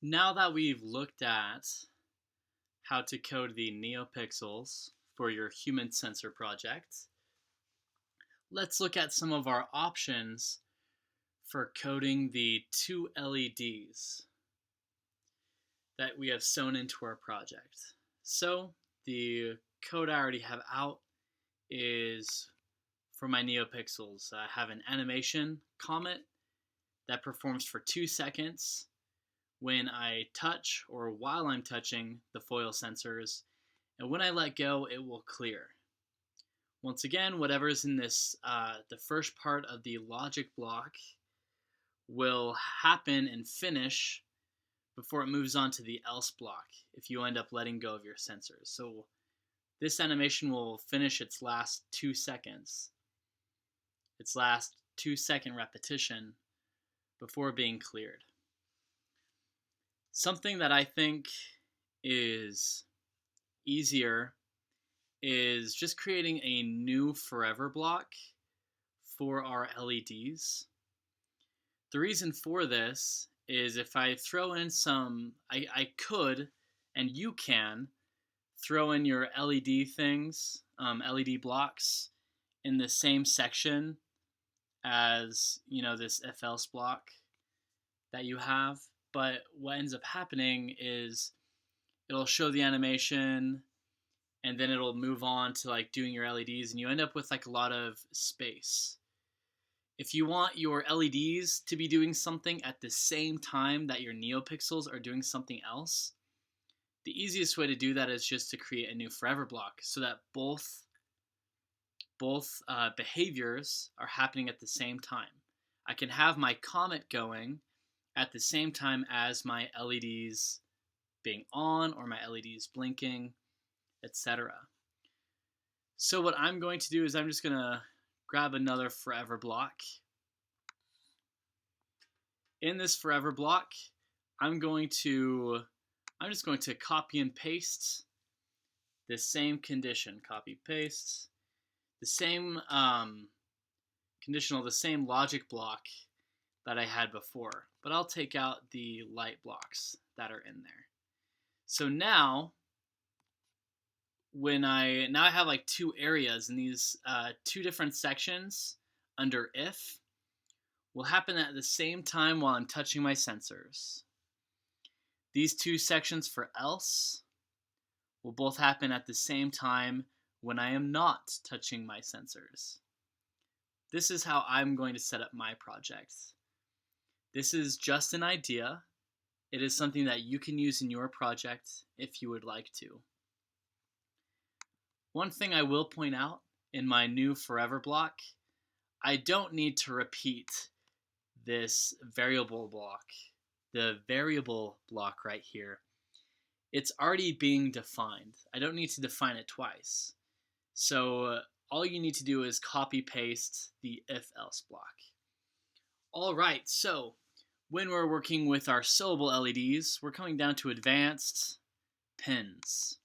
Now that we've looked at how to code the NeoPixels for your human sensor project, let's look at some of our options for coding the two LEDs that we have sewn into our project. So the code I already have out is for my NeoPixels. I have an animation comet that performs for 2 seconds when I touch or while I'm touching the foil sensors, and when I let go, it will clear. Once again, whatever is in this, the first part of the logic block will happen and finish before it moves on to the else block if you end up letting go of your sensors. So this animation will finish its last 2 seconds, its last 2-second repetition before being cleared. Something that I think is easier is just creating a new forever block for our LEDs. The reason for this is if I throw in I could, and you can, throw in your LED things, LED blocks in the same section as, this if else block that you have. But what ends up happening is it'll show the animation and then it'll move on to doing your LEDs, and you end up with a lot of space. If you want your LEDs to be doing something at the same time that your NeoPixels are doing something else, the easiest way to do that is just to create a new forever block so that both behaviors are happening at the same time. I can have my comet going at the same time as my LEDs being on or my LEDs blinking, etc. So what I'm going to do is I'm just going to grab another forever block. In this forever block, I'm just going to copy and paste the same condition. Copy, paste. The same conditional, the same logic block that I had before, but I'll take out the light blocks that are in there. So now I have two areas, and these two different sections under if will happen at the same time while I'm touching my sensors. These two sections for else will both happen at the same time when I am not touching my sensors. This is how I'm going to set up my project. This is just an idea. It is something that you can use in your project if you would like to. One thing I will point out in my new forever block, I don't need to repeat this variable block. The variable block right here, it's already being defined. I don't need to define it twice. So all you need to do is copy paste the if else block. All right, so when we're working with our sewable LEDs, we're coming down to advanced pins.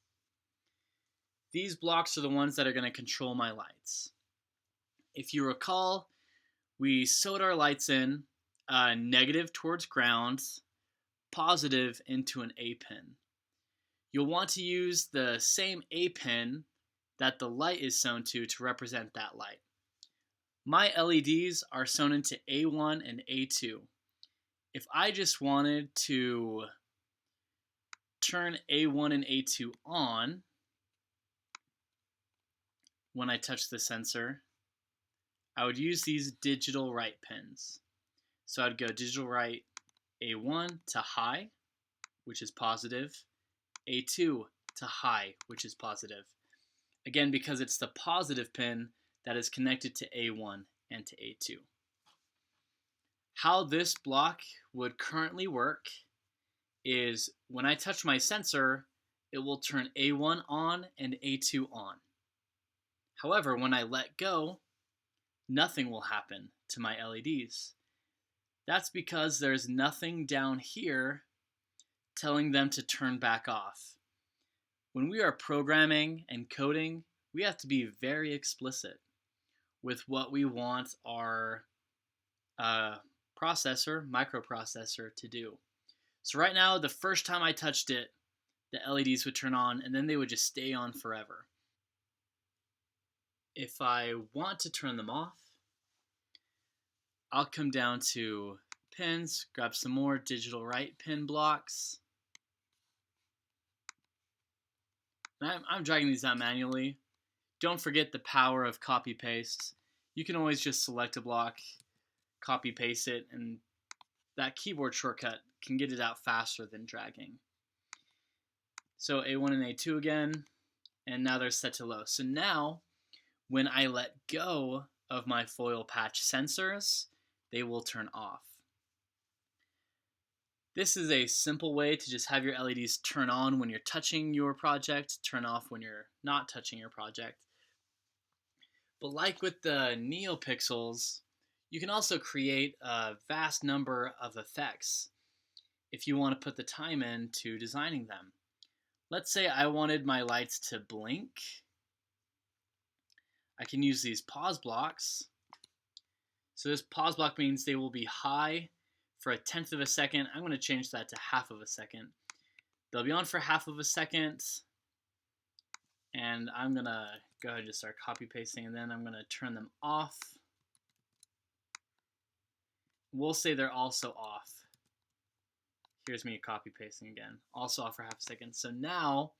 These blocks are the ones that are going to control my lights. If you recall, we sewed our lights in negative towards ground, positive into an A pin. You'll want to use the same A pin that the light is sewn to represent that light. My LEDs are sewn into A1 and A2. If I just wanted to turn A1 and A2 on when I touch the sensor, I would use these digital right pins. So I'd go digital right A1 to high, which is positive, A2 to high, which is positive. Again, because it's the positive pin that is connected to A1 and to A2. How this block would currently work is when I touch my sensor, it will turn A1 on and A2 on. However, when I let go, nothing will happen to my LEDs. That's because there's nothing down here telling them to turn back off. When we are programming and coding, we have to be very explicit with what we want our microprocessor to do. So right now, the first time I touched it, the LEDs would turn on and then they would just stay on forever. If I want to turn them off, I'll come down to pins, grab some more digital right pin blocks. And I'm dragging these out manually. Don't forget the power of copy paste. You can always just select a block, copy paste it, and that keyboard shortcut can get it out faster than dragging. So A1 and A2 again, and now they're set to low. So now, when I let go of my foil patch sensors, they will turn off. This is a simple way to just have your LEDs turn on when you're touching your project, turn off when you're not touching your project. But like with the NeoPixels, you can also create a vast number of effects if you want to put the time into designing them. Let's say I wanted my lights to blink. I can use these pause blocks. So this pause block means they will be high for 1/10 of a second. I'm going to change that to 1/2 of a second. They'll be on for 1/2 of a second. And I'm going to go ahead and just start copy pasting, and then I'm going to turn them off. We'll say they're also off. Here's me copy pasting again. Also off for 1/2 a second. So now,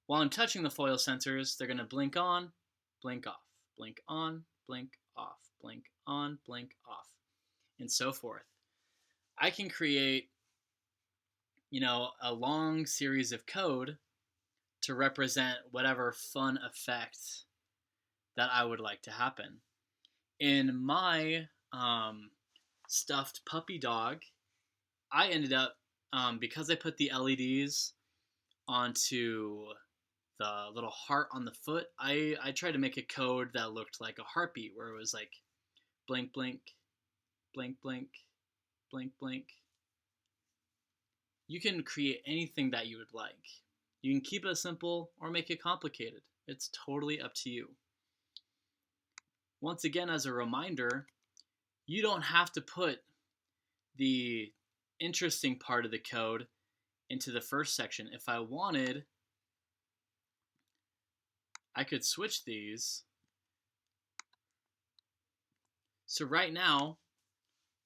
while I'm touching the foil sensors, they're going to blink on, blink off, blink on, blink off, blink on, blink off, and so forth. I can create, a long series of code to represent whatever fun effect that I would like to happen. In my stuffed puppy dog, I ended up, because I put the LEDs onto the little heart on the foot, I tried to make a code that looked like a heartbeat, where it was like blink, blink, blink, blink, blink, blink. You can create anything that you would like. You can keep it simple or make it complicated. It's totally up to you. Once again, as a reminder, you don't have to put the interesting part of the code into the first section. If I wanted, I could switch these. So right now,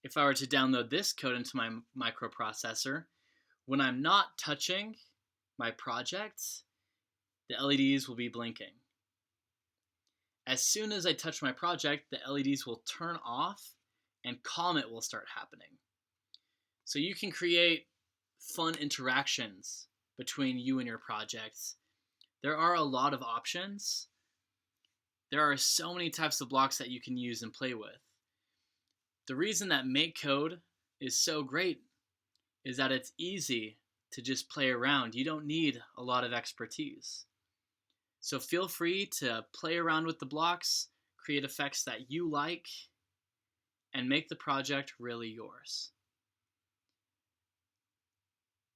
if I were to download this code into my microprocessor, when I'm not touching my project, the LEDs will be blinking. As soon as I touch my project, the LEDs will turn off and comment will start happening. So you can create fun interactions between you and your projects. There are a lot of options. There are so many types of blocks that you can use and play with. The reason that MakeCode is so great is that it's easy to just play around. You don't need a lot of expertise. So feel free to play around with the blocks, create effects that you like, and make the project really yours.